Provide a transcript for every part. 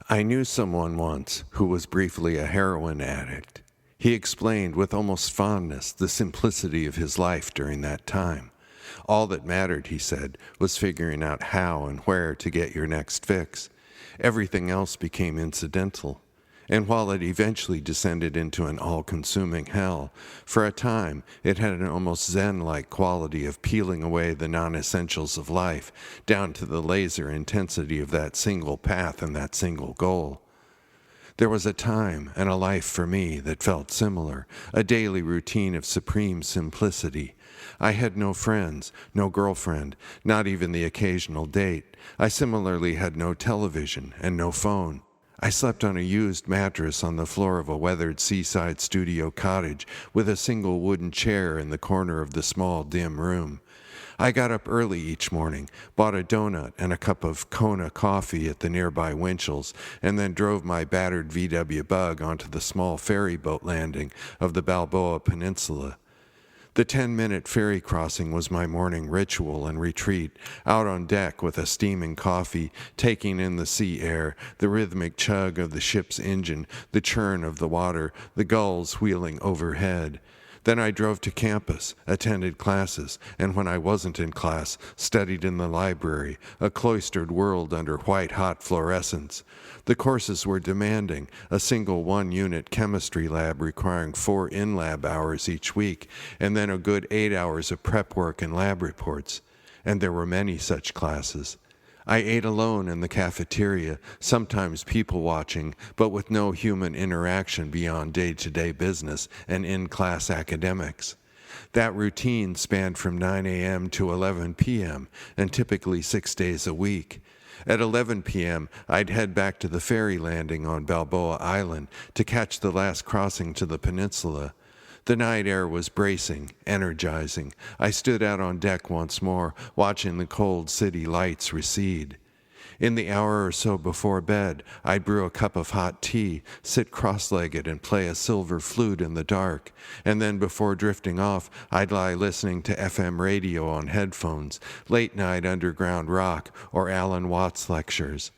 I knew someone once who was briefly a heroin addict. He explained with almost fondness the simplicity of his life during that time. All that mattered, he said, was figuring out how and where to get your next fix. Everything else became incidental. And while it eventually descended into an all-consuming hell, for a time it had an almost zen-like quality of peeling away the non-essentials of life, down to the laser intensity of that single path and that single goal. There was a time and a life for me that felt similar, a daily routine of supreme simplicity. I had no friends, no girlfriend, not even the occasional date. I similarly had no television and no phone. I slept on a used mattress on the floor of a weathered seaside studio cottage with a single wooden chair in the corner of the small, dim room. I got up early each morning, bought a donut and a cup of Kona coffee at the nearby Winchell's, and then drove my battered VW Bug onto the small ferry boat landing of the Balboa Peninsula. The 10-minute ferry crossing was my morning ritual and retreat, out on deck with a steaming coffee, taking in the sea air, the rhythmic chug of the ship's engine, the churn of the water, the gulls wheeling overhead. Then I drove to campus, attended classes, and when I wasn't in class, studied in the library, a cloistered world under white-hot fluorescence. The courses were demanding, a single one-unit chemistry lab requiring 4 in-lab hours each week, and then a good 8 hours of prep work and lab reports. And there were many such classes. I ate alone in the cafeteria, sometimes people-watching, but with no human interaction beyond day-to-day business and in-class academics. That routine spanned from 9 a.m. to 11 p.m., and typically 6 days a week. At 11 p.m., I'd head back to the ferry landing on Balboa Island to catch the last crossing to the peninsula. The night air was bracing, energizing. I stood out on deck once more, watching the cold city lights recede. In the hour or so before bed, I'd brew a cup of hot tea, sit cross-legged and play a silver flute in the dark, and then before drifting off, I'd lie listening to FM radio on headphones, late-night underground rock, or Alan Watts lectures.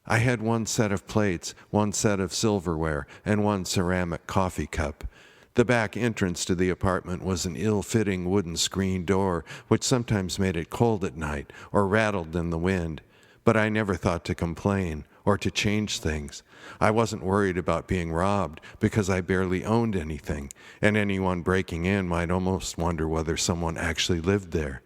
I had one set of plates, one set of silverware, and one ceramic coffee cup. The back entrance to the apartment was an ill-fitting wooden screen door, which sometimes made it cold at night or rattled in the wind. But I never thought to complain or to change things. I wasn't worried about being robbed because I barely owned anything, and anyone breaking in might almost wonder whether someone actually lived there.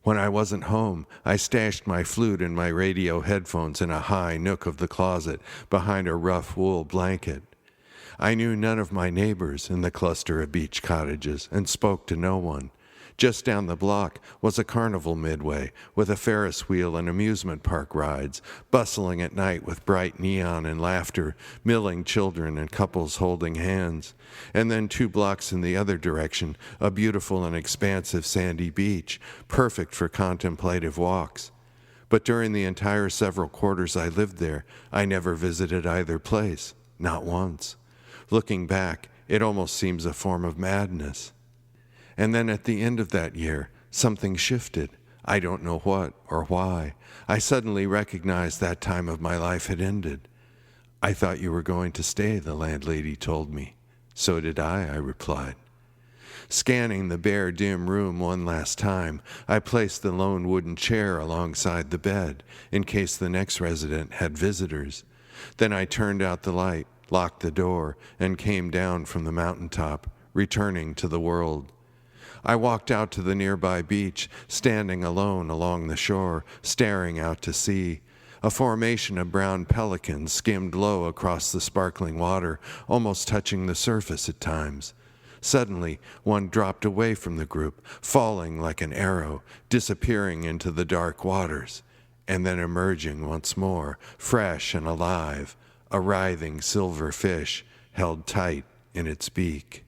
When I wasn't home, I stashed my flute and my radio headphones in a high nook of the closet behind a rough wool blanket. I knew none of my neighbors in the cluster of beach cottages and spoke to no one. Just down the block was a carnival midway with a Ferris wheel and amusement park rides, bustling at night with bright neon and laughter, milling children and couples holding hands. And then 2 blocks in the other direction, a beautiful and expansive sandy beach, perfect for contemplative walks. But during the entire several quarters I lived there, I never visited either place, not once. Looking back, it almost seems a form of madness. And then at the end of that year, something shifted. I don't know what or why. I suddenly recognized that time of my life had ended. "I thought you were going to stay," the landlady told me. "So did I replied. Scanning the bare, dim room one last time, I placed the lone wooden chair alongside the bed, in case the next resident had visitors. Then I turned out the light, locked the door, and came down from the mountaintop, returning to the world. I walked out to the nearby beach, standing alone along the shore, staring out to sea. A formation of brown pelicans skimmed low across the sparkling water, almost touching the surface at times. Suddenly, one dropped away from the group, falling like an arrow, disappearing into the dark waters, and then emerging once more, fresh and alive, a writhing silver fish held tight in its beak.